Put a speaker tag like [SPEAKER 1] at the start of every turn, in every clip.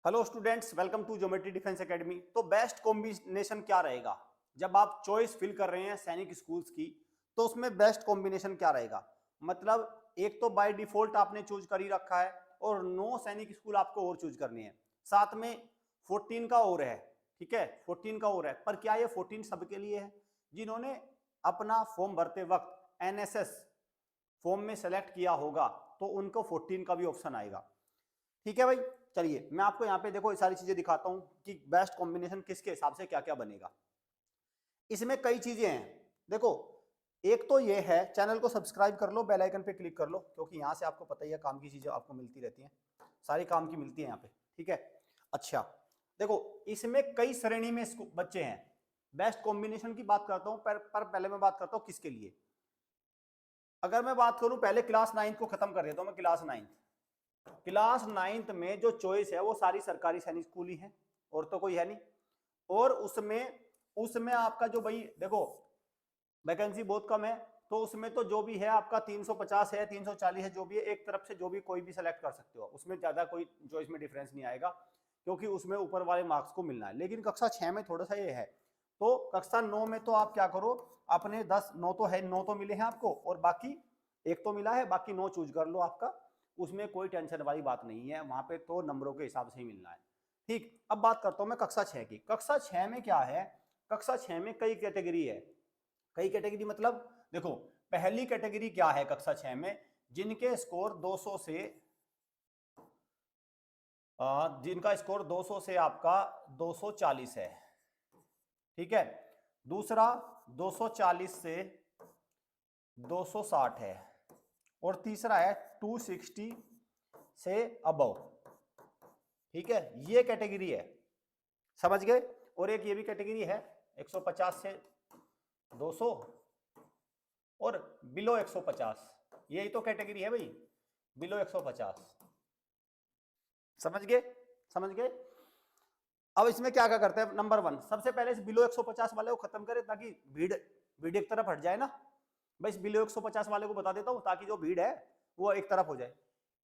[SPEAKER 1] Hello students, welcome to Geometry Defence Academy. तो best combination क्या रहेगा जब आप चॉइस फिल कर रहे हैं सैनिक स्कूल्स की? तो उसमें बेस्ट कॉम्बिनेशन क्या रहेगा? मतलब एक तो बाय डिफॉल्ट आपने चूज कर ही रखा है और 9 सैनिक स्कूल आपको और चूज करनी है, साथ में 14 का और है। ठीक है, 14 का और है, पर क्या ये 14 सबके लिए है? जिन्होंने अपना फॉर्म भरते वक्त एनएसएस फॉर्म में सेलेक्ट किया होगा तो उनको 14 का भी ऑप्शन आएगा। ठीक है भाई, चलिए मैं आपको यहाँ पे देखो ये सारी चीजें दिखाता हूँ कि बेस्ट कॉम्बिनेशन किसके हिसाब से क्या क्या बनेगा। इसमें कई चीजें हैं, देखो एक तो ये है, चैनल को सब्सक्राइब कर लो, बेल आइकन पे क्लिक कर लो, क्योंकि यहाँ से आपको पता ही है काम की चीजें आपको मिलती रहती हैं, सारी काम की मिलती है यहाँ पे। ठीक है, अच्छा देखो इसमें कई श्रेणी में बच्चे हैं। बेस्ट कॉम्बिनेशन की बात करता हूँ पर पहले मैं बात करता हूँ किसके लिए। अगर मैं बात करूं, पहले क्लास 9 को खत्म कर देता हूं मैं। क्लास 9 में जो चॉइस है वो सारी सरकारी सैनिक स्कूल ही है, और तो कोई है नहीं। और उसमें उसमें आपका जो भाई देखो वैकेंसी बहुत कम है, तो उसमें तो जो भी है आपका 350 है, 340 है, जो भी है एक तरफ से जो भी कोई भी सेलेक्ट कर सकते हो, उसमें ज्यादा कोई चॉइस में डिफरेंस नहीं आएगा, क्योंकि उसमें ऊपर वाले मार्क्स को मिलना है। लेकिन कक्षा 6 में थोड़ा सा ये है, तो कक्षा 9 में तो आप क्या करो, अपने 10 9 तो है, 9 तो मिले हैं आपको, और बाकी एक तो मिला है, बाकी 9 चूज कर लो आपका, उसमें कोई टेंशन वाली बात नहीं है, वहां पे तो नंबरों के हिसाब से ही मिलना है। ठीक, अब बात करता हूं मैं कक्षा 6 की। कक्षा 6 में क्या है, कक्षा 6 में कई कैटेगरी है। कई कैटेगरी मतलब देखो, पहली कैटेगरी क्या है कक्षा 6 में, जिनके स्कोर 200 से जिनका स्कोर 200 से आपका 240 है। ठीक है, दूसरा 240 से 260 है, और तीसरा है 260 से अबव। ठीक है, ये कैटेगरी है, समझ गए। और एक ये भी कैटेगरी है 150 से 200 और बिलो 150, यही तो कैटेगरी है भाई, बिलो 150। समझ गए, समझ गए। अब इसमें क्या क्या करते हैं, नंबर 1 सबसे पहले इस बिलो 150 वाले को खत्म करें, ताकि भीड़ भीड़ एक तरफ हट जाए ना। भाई इस बिलो 150 वाले को बता देता हूं, ताकि जो भीड़ है वो एक तरफ हो जाए।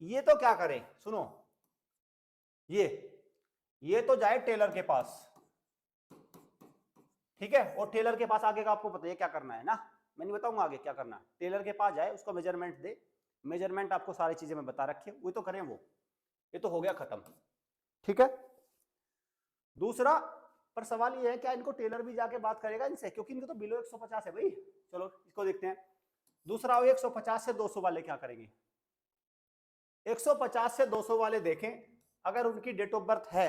[SPEAKER 1] ये तो क्या करें, सुनो, ये तो जाए टेलर के पास। ठीक है, और टेलर के पास आगे का आपको पता है क्या करना है ना, मैं नहीं बताऊंगा आगे क्या करना है। टेलर के पास जाए, उसको मेजरमेंट दे, मेजरमेंट आपको सारी चीजें मैं बता रखी है, वो तो करें वो, ये तो हो गया खत्म। ठीक है, दूसरा, पर सवाल ये है क्या इनको टेलर भी जाके बात करेगा इनसे, क्योंकि इनको तो बिलो 150 है भाई। चलो इसको देखते हैं। दूसरा 150 से 200 वाले क्या करेंगे। 150 से 200 वाले देखें, अगर उनकी डेट ऑफ बर्थ है,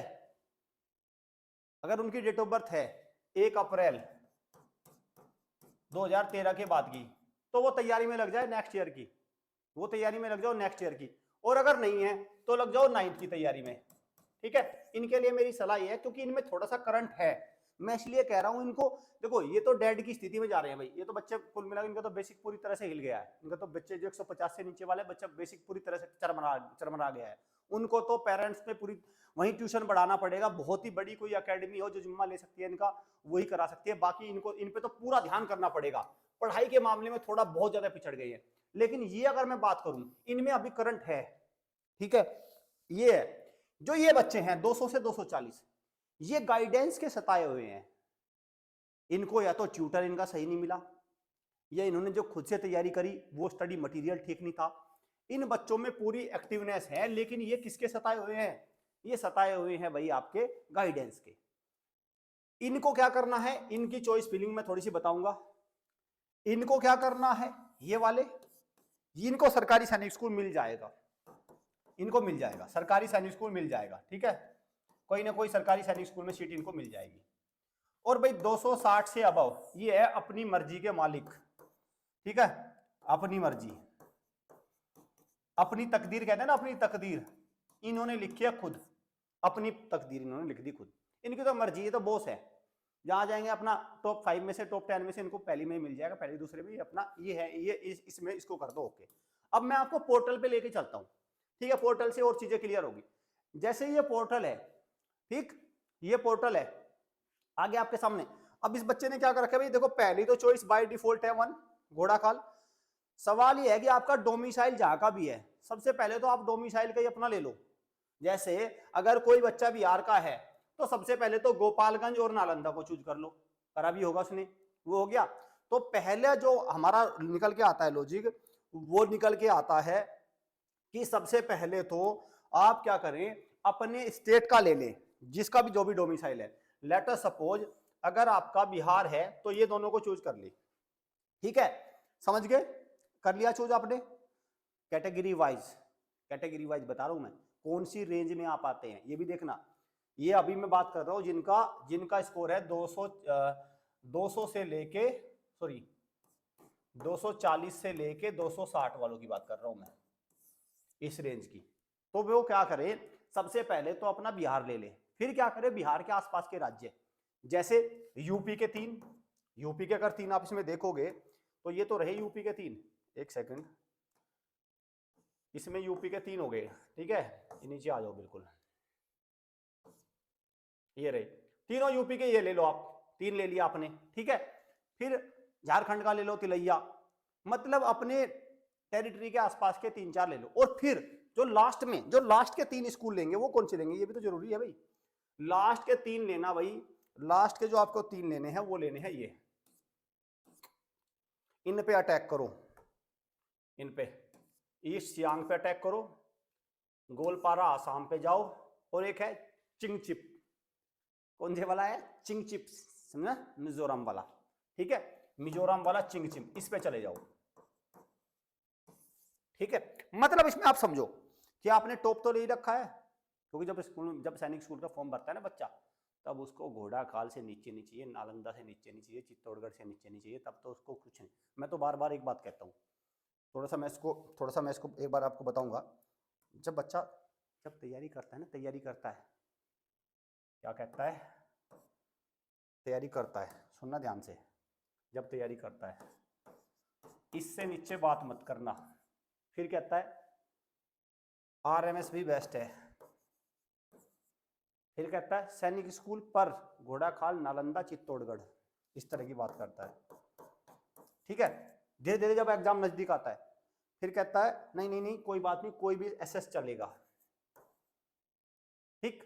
[SPEAKER 1] अगर उनकी डेट ऑफ बर्थ है 1 अप्रैल 2013 के बाद की, तो वो तैयारी में लग जाए नेक्स्ट ईयर की, वो तैयारी में लग जाओ नेक्स्ट ईयर की। और अगर नहीं है तो लग जाओ 9th की तैयारी में। ठीक है, इनके लिए मेरी सलाह ये है, क्योंकि इनमें थोड़ा सा करंट है, मैं इसलिए कह रहा हूं इनको। देखो ये तो डेड की स्थिति में जा रहे हैं भाई, ये तो बच्चे कुल मिलाकर इनका तो बेसिक पूरी तरह से हिल गया है। इनका तो बच्चे जो 150 से नीचे वाले बच्चे बेसिक पूरी तरह से चरमरा गया है। उनको तो पेरेंट्स पे पूरी वहीं ट्यूशन बढ़ाना पड़ेगा, बहुत ही बड़ी कोई एकेडमी हो जो जिम्मा ले सकती है इनका, वही करा सकती है। बाकी इनको इन पे तो पूरा ध्यान करना पड़ेगा। पढ़ाई के मामले में थोड़ा बहुत ज्यादा पिछड़ गई है, लेकिन ये अगर मैं बात करूं, इनमें अभी करंट है। ठीक है, ये है जो ये बच्चे हैं 200 से 240, ये गाइडेंस के सताए हुए हैं। इनको या तो ट्यूटर इनका सही नहीं मिला, या इन्होंने जो खुद से तैयारी करी वो स्टडी मटेरियल ठीक नहीं था। इन बच्चों में पूरी एक्टिवनेस है, लेकिन ये किसके सताए हुए हैं, ये सताए हुए हैं भाई आपके गाइडेंस के। इनको क्या करना है, इनकी चॉइस फिलिंग में थोड़ी सी बताऊंगा। इनको क्या करना है, ये वाले, इनको सरकारी सैनिक स्कूल मिल जाएगा, इनको मिल जाएगा सरकारी सैनिक स्कूल मिल जाएगा। ठीक है, कोई ना कोई सरकारी सैनिक स्कूल में सीट इनको मिल जाएगी। और भाई 260 से अबव, ये है अपनी मर्जी के मालिक। ठीक है, अपनी मर्जी, अपनी तकदीर कहते हैं ना, अपनी तकदीर इन्होंने लिखी है खुद, अपनी तकदीर इन्होंने लिख दी खुद। इनकी तो मर्जी, ये तो बॉस है, जहां जाएंगे अपना टॉप 5 में से टॉप 10 में से इनको पहली में ही मिल जाएगा, पहली दूसरे में अपना ये है, ये इसमें इसको कर दो ओके। अब मैं आपको पोर्टल पे लेके चलता हूं। ठीक है, पोर्टल से और चीजें क्लियर होगी। जैसे ये पोर्टल है, ठीक, ये पोर्टल है आगे आपके सामने। अब इस बच्चे ने क्या कर रखा है भाई, देखो पहली तो चॉइस बाय डिफॉल्ट है 1 घोड़ा खाल। सवाल ये है कि आपका डोमिसाइल जहां का भी है, सबसे पहले तो आप डोमिसाइल का ही अपना ले लो। जैसे अगर कोई बच्चा बिहार का है तो सबसे पहले तो गोपालगंज और नालंदा को चूज कर लो, करा भी होगा उसने, वो हो गया। तो पहले जो हमारा निकल के आता है लॉजिक, वो निकल के आता है कि सबसे पहले तो आप क्या करें, अपने स्टेट का ले लें, जिसका भी जो भी डोमिसाइल है। लेट अस सपोज अगर आपका बिहार है तो ये दोनों को चूज कर ली, ठीक है, समझ गए, कर लिया चूज आपने। कैटेगरी वाइज बता रहा हूं मैं कौन सी रेंज में आप आते हैं, ये भी देखना। ये अभी मैं बात कर रहा हूं जिनका स्कोर है 200 से लेके, सॉरी 240 से लेके 260 वालों की बात कर रहा हूं मैं, इस रेंज की। तो वो क्या करे, सबसे पहले तो अपना बिहार ले ले, फिर क्या करे, बिहार के आसपास के राज्य, जैसे यूपी के 3, यूपी के अगर 3 आप इसमें देखोगे तो ये तो रहे यूपी के 3, एक सेकंड, इसमें यूपी के 3 हो गए, ठीक है, नीचे आ जाओ बिल्कुल, ये रहे तीनों यूपी के, ये ले लो आप, 3 ले लिया आपने, ठीक है। फिर झारखंड का ले लो तिलैया, मतलब अपने टेरिटरी के आसपास के 3-4 ले लो। और फिर जो लास्ट के 3 स्कूल लेंगे वो कौन से लेंगे, ये भी तो जरूरी है भाई। लास्ट के 3 लेना भाई, लास्ट के जो आपको 3 लेने हैं वो लेने हैं ये, इन पे अटैक करो, इन पे ईस्ट सियांग पे अटैक करो, गोलपारा आसाम पे जाओ, और एक है चिंगचिप, कौन से वाला है, चिंगचिप, समझा, मिजोरम वाला, ठीक है, मिजोरम वाला चिंगचिप, इस पे चले जाओ, ठीक है। मतलब इसमें आप समझो कि आपने टॉप तो ले ही रखा है, क्योंकि जब सैनिक स्कूल का फॉर्म भरता है ना बच्चा, तब उसको घोड़ा खाल से नीचे नहीं चाहिए, नालंदा से नीचे नहीं चाहिए, चित्तौड़गढ़ से नीचे नहीं चाहिए, तब तो उसको कुछ नहीं। मैं तो बार बार एक बात कहता हूँ, थोड़ा सा मैं इसको एक बार आपको बताऊंगा। जब बच्चा जब तैयारी करता है ना, तैयारी करता है, क्या कहता है, तैयारी करता है, सुनना ध्यान से, जब तैयारी करता है इससे नीचे बात मत करना, फिर कहता है आरएमएस भी बेस्ट है, फिर कहता है सैनिक स्कूल पर घोड़ा खाल नालंदा चित्तौड़गढ़, इस तरह की बात करता है, ठीक है। धीरे धीरे जब एग्जाम नजदीक आता है फिर कहता है नहीं नहीं नहीं कोई बात नहीं, कोई भी एसएस चलेगा, ठीक।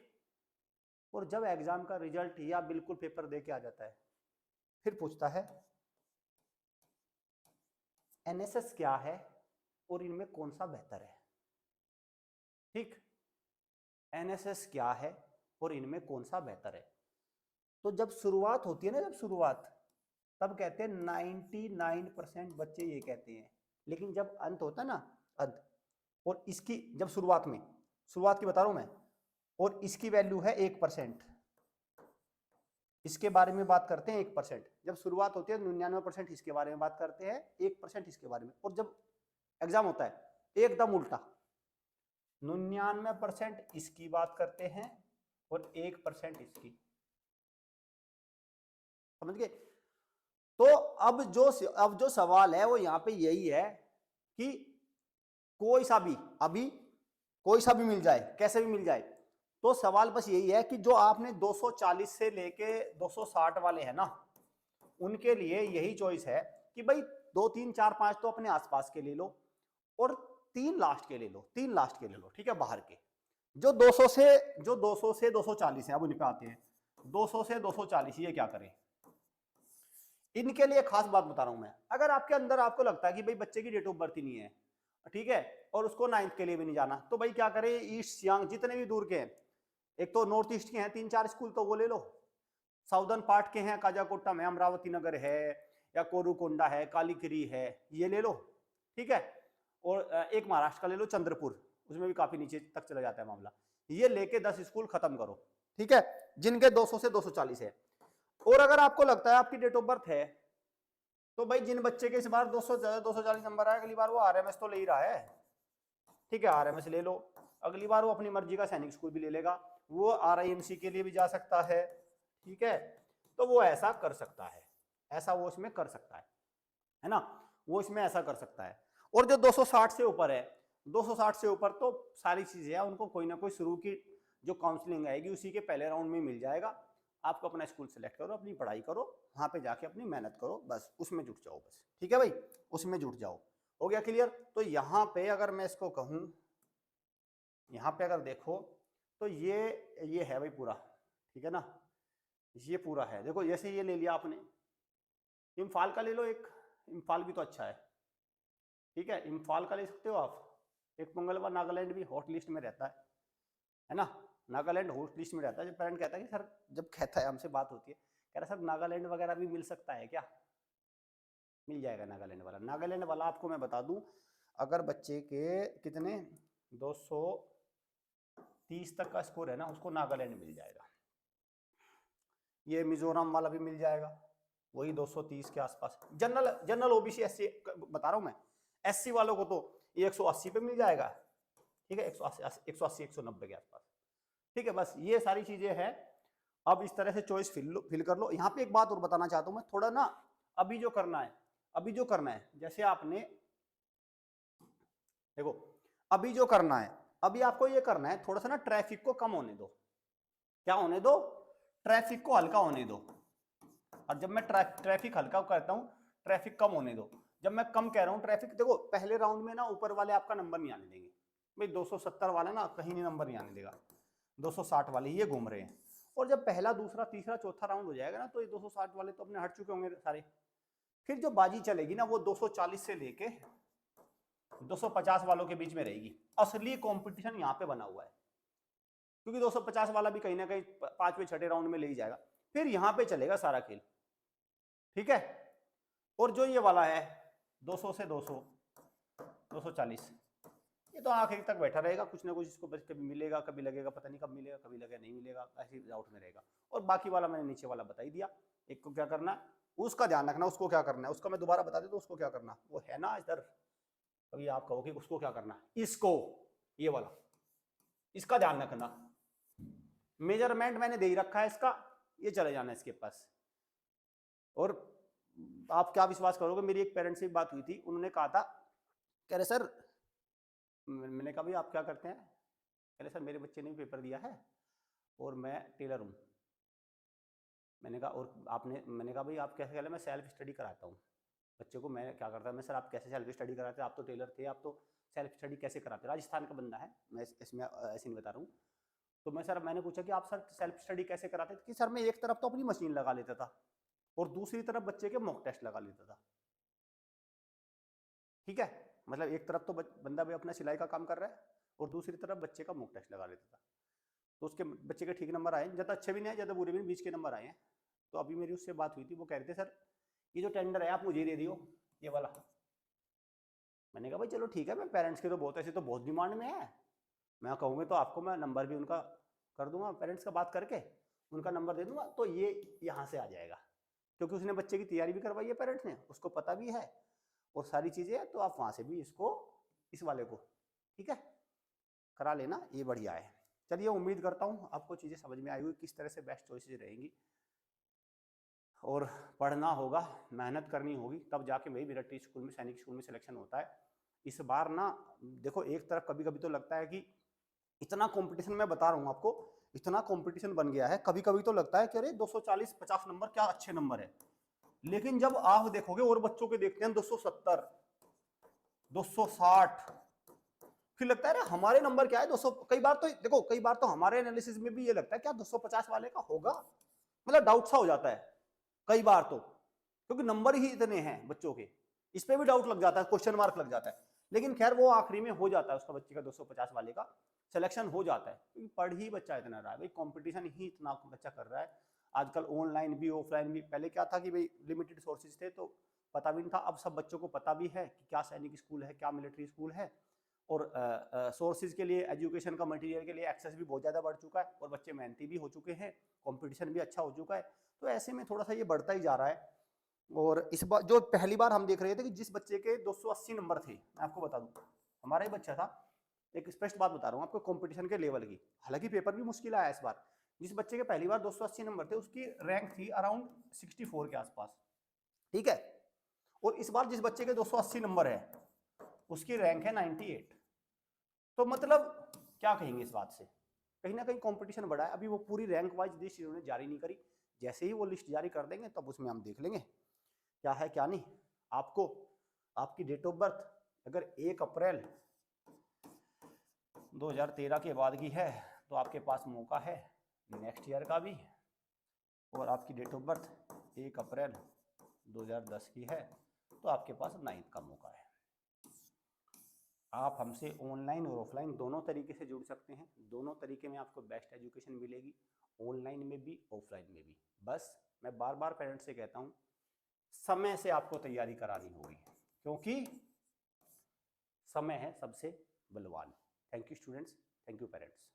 [SPEAKER 1] और जब एग्जाम का रिजल्ट या बिल्कुल पेपर दे के आ जाता है, फिर पूछता है एनएसएस क्या है और इनमें कौन सा बेहतर है, ठीक, एनएसएस क्या है और इनमें कौन सा बेहतर है। तो जब शुरुआत होती है ना, जब शुरुआत, तब कहते हैं 99% बच्चे ये कहते हैं, लेकिन जब अंत होता है ना, अंत, और इसकी जब शुरुआत की बता रहा हूं मैं, और इसकी वैल्यू है 1%, इसके बारे में बात करते हैं 1%, जब शुरुआत होती है 99% इसके बारे में बात करते हैं, 1% इसके बारे में, और जब एग्जाम होता है एकदम उल्टा, 99% इसकी बात करते हैं और 1% इसकी, समझ गए। तो अब जो सवाल है वो यहां पे यही है कि कोई सा भी मिल जाए, कैसे भी मिल जाए, तो सवाल बस यही है कि जो आपने 240 से लेके 260 वाले हैं ना, उनके लिए यही चॉइस है कि भाई 2 3 4 5 तो अपने आसपास के ले लो, और 3 लास्ट के ले लो, ठीक है, बाहर के। जो 200 से 240 है, अब उन पे आते हैं, 200 से 240 ये क्या करें, इनके लिए खास बात बता रहा हूं मैं। अगर आपके अंदर आपको लगता है कि भाई बच्चे की डेट ऑफ बर्थ ही नहीं है, ठीक है, और उसको 9th के लिए भी नहीं जाना, तो भाई क्या करें, ईस्ट सियांग जितने भी दूर के हैं, एक तो नॉर्थ ईस्ट के हैं 3-4 स्कूल तो वो ले लो, साउदर्न पार्ट के हैं काजाकोट्टा में अमरावती नगर है, या कोरुकोंडा है, कालीकिरी है, ये ले लो, ठीक है। और एक महाराष्ट्र का ले लो चंद्रपुर, उसमें भी काफी नीचे तक चला जाता है मामला, ये लेके 10 स्कूल खत्म करो, ठीक है, जिनके 200 से 240 है। और अगर आपको लगता है आपकी डेट ऑफ बर्थ है, तो भाई जिन बच्चे के इस बार 240 नंबर आए, अगली बार वो आरएमएस तो ले ही रहा है, ठीक है, आरएमएस ले लो, अगली बार वो अपनी मर्जी का सैनिक स्कूल भी ले लेगा, वो आरआईएमसी के लिए भी जा सकता है, ठीक है। तो वो ऐसा कर सकता है, ऐसा वो इसमें कर सकता है ना, वो इसमें ऐसा कर सकता है। और जो 260 से ऊपर है, 260 से ऊपर तो सारी चीजें हैं, उनको कोई ना कोई शुरू की जो काउंसलिंग आएगी उसी के पहले राउंड में मिल जाएगा। आपको अपना स्कूल सेलेक्ट करो, अपनी पढ़ाई करो, वहां पे जाके अपनी मेहनत करो, बस उसमें जुट जाओ, बस, ठीक है भाई, उसमें जुट जाओ। हो गया क्लियर। तो यहाँ पे अगर मैं इसको कहूँ, यहाँ पे अगर देखो तो ये है भाई पूरा, ठीक है ना, ये पूरा है। देखो जैसे ये ले लिया आपने, इम्फाल का ले लो एक, इम्फाल भी तो अच्छा है, ठीक है, इम्फाल का ले सकते हो आप। एक मंगलवार नागालैंड भी हॉट लिस्ट में रहता है ना, नागालैंड हॉट लिस्ट में रहता है। जब पेरेंट कहता है कि सर, जब कहता है हमसे बात होती है, कह रहा सर नागालैंड वगैरह भी मिल सकता है क्या, मिल जाएगा नागालैंड वाला। नागालैंड वाला आपको मैं बता दूं, अगर बच्चे के कितने 230 तक का स्कोर है ना, उसको नागालैंड मिल जाएगा। ये मिजोरम वाला भी मिल जाएगा, वही 230 के आसपास। जनरल जनरल ओबीसी एससी बता रहा हूं मैं, एससी वालों को तो ये 180 पे मिल जाएगा, ठीक है, 180 190 के आसपास, ठीक है। बस ये सारी चीजें हैं। अब इस तरह से चॉइस फिल कर लो। यहाँ पे एक बात और बताना चाहता हूँ मैं, थोड़ा ना अभी जो करना है, जैसे आपने देखो, अभी जो करना है, अभी आपको ये करना है, थोड़ा सा ना ट्रैफिक को कम होने दो। क्या होने दो? ट्रैफिक को हल्का होने दो। और जब मैं ट्रैफिक हल्का करता हूं, ट्रैफिक कम होने दो। जब मैं कम कह रहा हूं ट्रैफिक, देखो पहले राउंड में ना ऊपर वाले आपका नंबर नहीं आने देंगे भाई, 270 वाले ना कहीं नहीं नंबर नहीं आने देगा, 260 वाले ये घूम रहे हैं। और जब पहला दूसरा तीसरा चौथा राउंड हो जाएगा ना, तो ये 260 वाले तो अपने हट चुके होंगे सारे। फिर जो बाजी चलेगी ना, वो 240 से लेके 250 वालों के बीच में रहेगी। असली कंपटीशन यहाँ पे बना हुआ है, क्योंकि 250 वाला भी कहीं ना कहीं 5वें 6ठे राउंड में ले ही जाएगा। फिर यहाँ पे चलेगा सारा खेल, ठीक है। और जो ये वाला है 200 से 200 240, ये तो आखिर तक बैठा रहेगा, कुछ ना कुछ इसको कभी मिलेगा, कभी लगेगा पता नहीं कब मिलेगा, कभी लगेगा नहीं मिलेगा, ऐसे डाउट में रहेगा। और बाकी वाला मैंने नीचे वाला बता ही दिया। एक को क्या करना है उसका ध्यान रखना, उसको क्या करना है उसका मैं दोबारा बता देता हूं, उसको क्या करना वो है ना इधर। अभी आप कहोगे उसको क्या करना, इसको, ये वाला, इसका ध्यान रखना। मेजरमेंट मैंने दे ही रखा है इसका, ये चले जाना इसके पास। और आप क्या विश्वास करोगे, मेरी एक पेरेंट से बात हुई थी, उन्होंने कहा था, कह रहे सर, मैंने कहा भाई आप क्या करते हैं, कह रहे सर मेरे बच्चे ने भी पेपर दिया है और मैं टेलर हूँ। मैंने कहा और आपने, मैंने कहा भाई आप कैसे, कह रहे मैं सेल्फ स्टडी कराता हूँ बच्चे को। मैं क्या करता है, मैं सर आप कैसे सेल्फ स्टडी कराते, आप तो टेलर थे, आप तो सेल्फ स्टडी कैसे कराते? राजस्थान का बंदा है, मैं इसमें ऐसे नहीं बता रहा हूँ। तो मैं सर, मैंने पूछा कि आप सर सेल्फ स्टडी कैसे कराते थे? कि सर मैं एक तरफ तो अपनी मशीन लगा लेता था और दूसरी तरफ बच्चे के मॉक टेस्ट लगा लेता था, ठीक है। मतलब एक तरफ तो बंदा भी अपना सिलाई का काम कर रहा है और दूसरी तरफ बच्चे का मॉक टेस्ट लगा लेता था। तो उसके बच्चे के ठीक नंबर आए, ज़्यादा अच्छे भी नहीं आए ज़्यादा बुरे भी नहीं, बीच के नंबर आए हैं। तो अभी मेरी उससे बात हुई थी, वो कह रहे थे सर ये जो टेंडर है आप मुझे दे दियो, ये वाला। मैंने कहा भाई चलो ठीक है, मैं पेरेंट्स के तो बहुत ऐसे तो बहुत डिमांड में है, मैं कहूँगा तो आपको मैं नंबर भी उनका कर दूंगा, पेरेंट्स का बात करके उनका नंबर दे दूंगा, तो ये यहाँ से आ जाएगा, क्योंकि उसने बच्चे की तैयारी भी करवाई है पेरेंट्स ने, उसको पता भी है और सारी चीज़ें हैं। तो आप वहाँ से भी इसको, इस वाले को, ठीक है, करा लेना, ये बढ़िया है। चलिए उम्मीद करता हूँ आपको चीज़ें समझ में आई हुई, किस तरह से बेस्ट चॉइसेस रहेंगी। और पढ़ना होगा, मेहनत करनी होगी, तब जाके वही मिलिट्री स्कूल में, सैनिक स्कूल में सिलेक्शन होता है। इस बार ना देखो, एक तरफ कभी कभी तो लगता है कि इतना कंपटीशन, मैं बता रहा हूँ आपको, इतना कंपटीशन बन गया है, कभी कभी तो लगता है कि अरे 240 50 नंबर क्या अच्छे नंबर है। लेकिन जब आप देखोगे और बच्चों के देखते हैं 270 260, फिर लगता है अरे हमारे नंबर क्या है 200। कई बार तो देखो, कई बार तो हमारे एनालिसिस में भी ये लगता है क्या 250 वाले का होगा, मतलब डाउट सा हो जाता है कई बार तो, क्योंकि नंबर ही इतने हैं बच्चों के, इस पे भी डाउट लग जाता है, क्वेश्चन मार्क लग जाता है। लेकिन खैर वो आखिरी में हो जाता है, उसका बच्चे का 250 वाले का सिलेक्शन हो जाता है, क्योंकि पढ़ ही बच्चा इतना रहा है भाई, कंपटीशन ही इतना बच्चा कर रहा है आजकल, ऑनलाइन भी ऑफलाइन भी। पहले क्या था कि भाई लिमिटेड सोर्सेज थे तो पता भी नहीं था, अब सब बच्चों को पता भी है कि क्या सैनिक स्कूल है, क्या मिलिट्री स्कूल है। और सोर्सेज के लिए, एजुकेशन का मटेरियल के लिए एक्सेस भी बहुत ज़्यादा बढ़ चुका है और बच्चे मेहनती भी हो चुके हैं, कंपटीशन भी अच्छा हो चुका है। तो ऐसे में थोड़ा सा ये बढ़ता ही जा रहा है। और इस बार जो पहली बार हम देख रहे थे कि जिस बच्चे के 280 नंबर थे, मैं आपको बता दूं हमारा ही बच्चा था, एक स्पष्ट बात बता रहा हूँ आपको कंपटीशन के लेवल की, हालांकि पेपर भी मुश्किल आया इस बार। जिस बच्चे के पहली बार 280 नंबर थे उसकी रैंक थी अराउंड 64 के आसपास, ठीक है। और इस बार जिस बच्चे के 280 नंबर है उसकी रैंक है 98। तो मतलब क्या कहेंगे इस बात से, कहीं ना कहीं कंपटीशन बढ़ा है। अभी वो पूरी रैंक वाइज लिस्ट इन्होंने जारी नहीं करी, जैसे ही वो लिस्ट जारी कर देंगे तब उसमें हम देख लेंगे क्या है क्या नहीं। आपको आपकी डेट ऑफ बर्थ अगर 1 अप्रैल 2013 के बाद की है तो आपके पास मौका है नेक्स्ट ईयर का भी, और आपकी डेट ऑफ बर्थ 1 अप्रैल 2010 की है, तो आपके पास 9th का मौका है। आप हमसे ऑनलाइन और ऑफलाइन दोनों तरीके से जुड़ सकते हैं। दोनों तरीके में आपको बेस्ट एजुकेशन मिलेगी, ऑनलाइन में भी ऑफलाइन में भी। बस मैं बार बार पेरेंट्स से कहता हूँ, समय से आपको तैयारी करानी होगी, क्योंकि समय है सबसे बलवान। Thank you students, thank you parents.